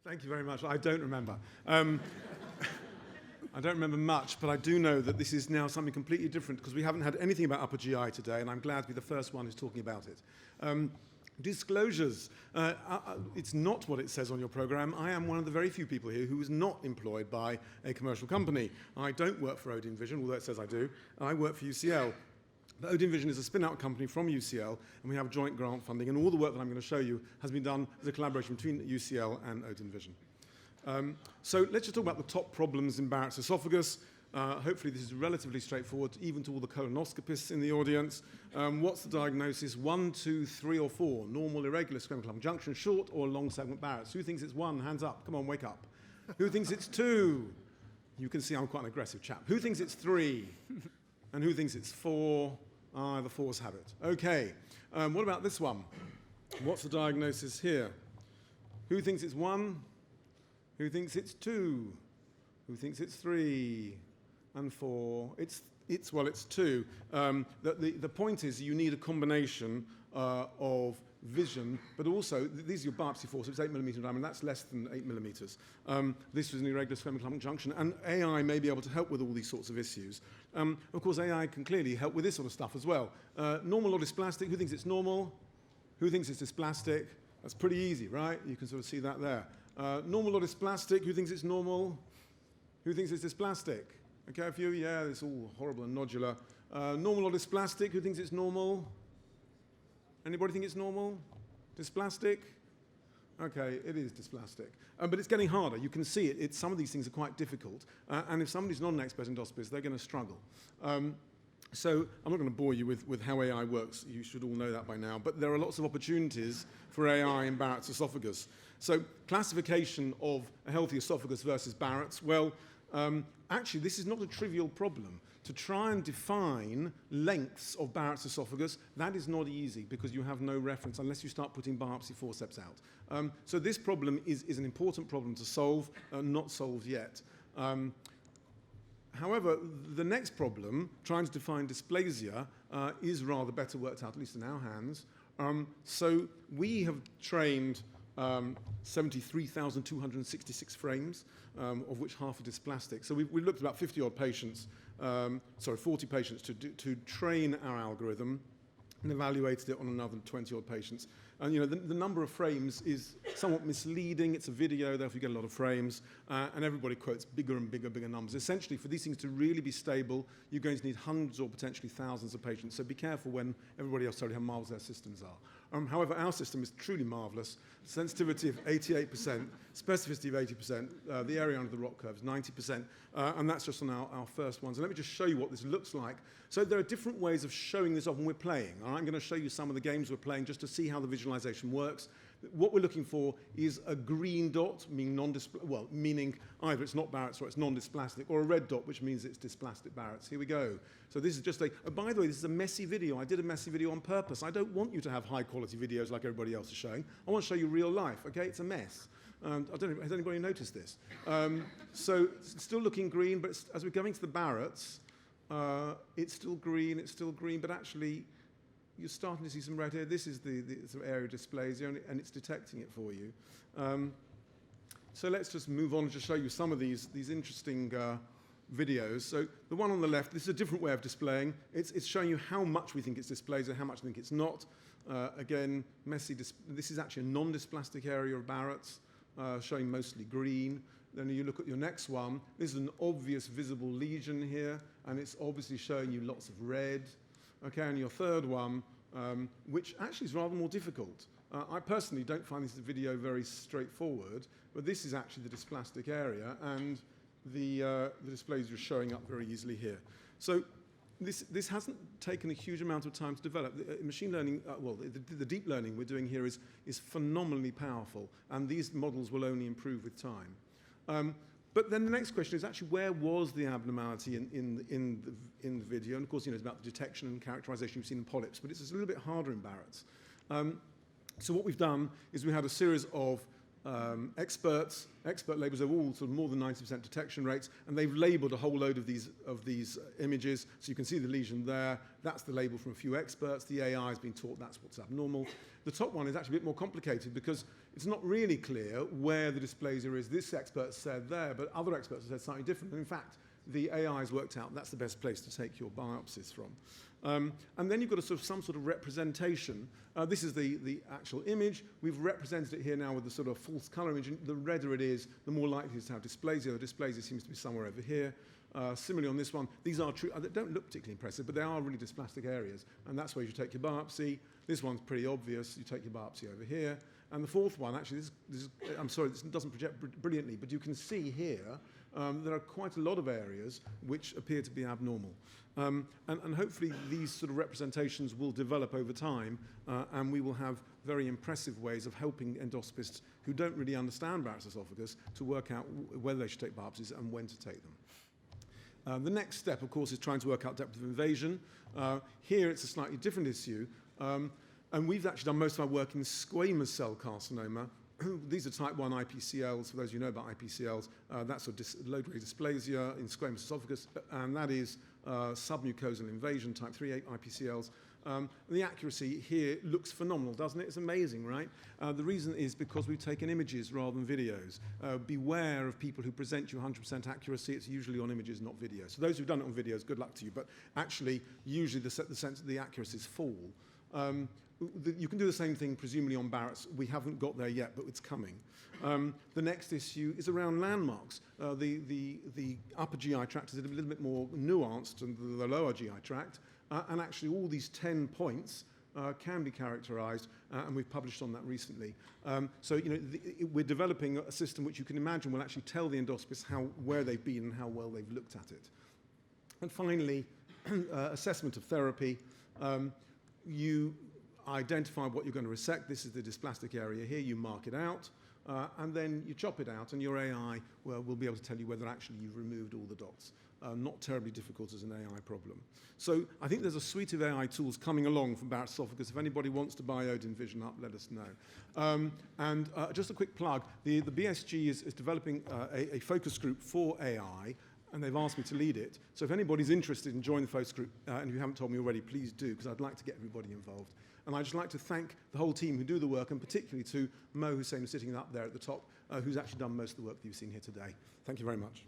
Thank you very much. I don't remember. I don't remember much, but I do know that this is now something completely different because we haven't had anything about upper GI today, and I'm glad to be the first one who's talking about it. Disclosures. It's not what it says on your program. I am one of the very few people here who is not employed by a commercial company. I don't work for Odin Vision, although it says I do. I work for UCL. But Odin Vision is a spin-out company from UCL, and we have joint grant funding, and all the work that I'm going to show you has been done as a collaboration between UCL and Odin Vision. So let's just talk about the top problems in Barrett's esophagus. Hopefully this is relatively straightforward, even to all the colonoscopists in the audience. What's the diagnosis? 1, 2, 3, or 4? Normal, irregular squamous lung junction, short or long segment Barrett's? Who thinks it's 1? Hands up. Come on, wake up. Who thinks it's 2? You can see I'm quite an aggressive chap. Who thinks it's 3? And who thinks it's 4? The 4s have it. Okay. What about this one? What's the diagnosis here? Who thinks it's 1? Who thinks it's 2? Who thinks it's 3? And 4? It's 2. The point is you need a combination of vision, but also, these are your biopsy force, it's 8 millimeters diameter, that's less than 8 millimeters. This was an irregular squamous lung junction, and AI may be able to help with all these sorts of issues. Of course, AI can clearly help with this sort of stuff as well. Normal or dysplastic, who thinks it's normal? Who thinks it's dysplastic? That's pretty easy, right? You can sort of see that there. Normal or dysplastic, who thinks it's normal? Who thinks it's dysplastic? Okay, a few, yeah, it's all horrible and nodular. Normal or dysplastic, who thinks it's normal? Anybody think it's normal? Dysplastic? Okay, it is dysplastic. But it's getting harder. You can see it. Some of these things are quite difficult. And if somebody's not an expert endoscopist, they're going to struggle. So I'm not going to bore you with how AI works. You should all know that by now. But there are lots of opportunities for AI in Barrett's esophagus. So classification of a healthy esophagus versus Barrett's. Well, actually, this is not a trivial problem. To try and define lengths of Barrett's esophagus, that is not easy because you have no reference unless you start putting biopsy forceps out. So this problem is an important problem to solve, not solved yet. However, the next problem, trying to define dysplasia, is rather better worked out, at least in our hands. So we have trained 73,266 frames, of which half are dysplastic. So we looked at about 50-odd patients, 40 patients to train our algorithm and evaluated it on another 20-odd patients. And the number of frames is somewhat misleading. It's a video, therefore you get a lot of frames, and everybody quotes bigger and bigger numbers. Essentially, for these things to really be stable, you're going to need hundreds or potentially thousands of patients. So be careful when everybody else tells you how marvelous their systems are. However, our system is truly marvelous. Sensitivity of 88%, specificity of 80%, the area under the ROC curve is 90%, and that's just on our first ones. And let me just show you what this looks like. So there are different ways of showing this off when we're playing. All right? I'm going to show you some of the games we're playing just to see how the visualization works. What we're looking for is a green dot, meaning either it's not Barrett's or it's non-dysplastic, or a red dot, which means it's dysplastic Barrett's. Here we go. So this is just by the way, this is a messy video. I did a messy video on purpose. I don't want you to have high-quality videos like everybody else is showing. I want to show you real life, okay? It's a mess. I don't know, has anybody noticed this? So it's still looking green, but as we're going to the Barrett's, it's still green, but actually, you're starting to see some red here. This is the sort of area of dysplasia, and it's detecting it for you. So let's just move on and just show you some of these interesting videos. So the one on the left, this is a different way of displaying. It's showing you how much we think it's dysplasia, how much we think it's not. Again, messy. This is actually a non-dysplastic area of Barrett's, showing mostly green. Then you look at your next one. This is an obvious visible lesion here, and it's obviously showing you lots of red. Okay, and your third one, which actually is rather more difficult. I personally don't find this video very straightforward, but this is actually the dysplastic area, and the dysplasia is showing up very easily here. So this hasn't taken a huge amount of time to develop. Machine learning, the deep learning we're doing here is phenomenally powerful, and these models will only improve with time. But then the next question is actually where was the abnormality in the video? And of course, it's about the detection and characterization you've seen in polyps, but it's a little bit harder in Barrett's. So what we've done is we had a series of expert labels are all sort of more than 90% detection rates, and they've labeled a whole load of these images. So you can see the lesion there. That's the label from a few experts. The AI has been taught that's what's abnormal. The top one is actually a bit more complicated because it's not really clear where the dysplasia is. This expert said there, but other experts have said something different. And in fact, the AI has worked out that's the best place to take your biopsies from. And then you've got some sort of representation. This is the actual image. We've represented it here now with the sort of false color image. And the redder it is, the more likely it is to have dysplasia. The dysplasia seems to be somewhere over here. Similarly on this one, these are true. They don't look particularly impressive, but they are really dysplastic areas. And that's where you take your biopsy. This one's pretty obvious. You take your biopsy over here. And the fourth one, actually, I'm sorry, this doesn't project brilliantly, but you can see here there are quite a lot of areas which appear to be abnormal. And hopefully these sort of representations will develop over time, and we will have very impressive ways of helping endoscopists who don't really understand Barrett's esophagus to work out whether they should take biopsies and when to take them. The next step, of course, is trying to work out depth of invasion. Here it's a slightly different issue. And we've actually done most of our work in squamous cell carcinoma. These are type 1 IPCLs. For those of you who know about IPCLs, that's a low-grade dysplasia in squamous esophagus, and that is submucosal invasion, type 3 IPCLs. The accuracy here looks phenomenal, doesn't it? It's amazing, right? The reason is because we've taken images rather than videos. Beware of people who present you 100% accuracy. It's usually on images, not videos. So those who've done it on videos, good luck to you. But actually, usually the sense of the accuracies fall. You can do the same thing, presumably, on Barrett's. We haven't got there yet, but it's coming. The next issue is around landmarks. The upper GI tract is a little bit more nuanced than the lower GI tract, and actually all these 10 points can be characterized, and we've published on that recently. So we're developing a system which you can imagine will actually tell the endoscopist where they've been and how well they've looked at it. And finally, assessment of therapy. You identify what you're going to resect. This is the dysplastic area here. You mark it out, and then you chop it out, and your AI will be able to tell you whether actually you've removed all the dots. Not terribly difficult as an AI problem. So I think there's a suite of AI tools coming along from Barrett's esophagus. If anybody wants to buy Odin Vision up, let us know. And just a quick plug, the BSG is developing a focus group for AI, and they've asked me to lead it. So if anybody's interested in joining the focus group, and if you haven't told me already, please do, because I'd like to get everybody involved. And I'd just like to thank the whole team who do the work, and particularly to Mo Hussein, who's sitting up there at the top, who's actually done most of the work that you've seen here today. Thank you very much.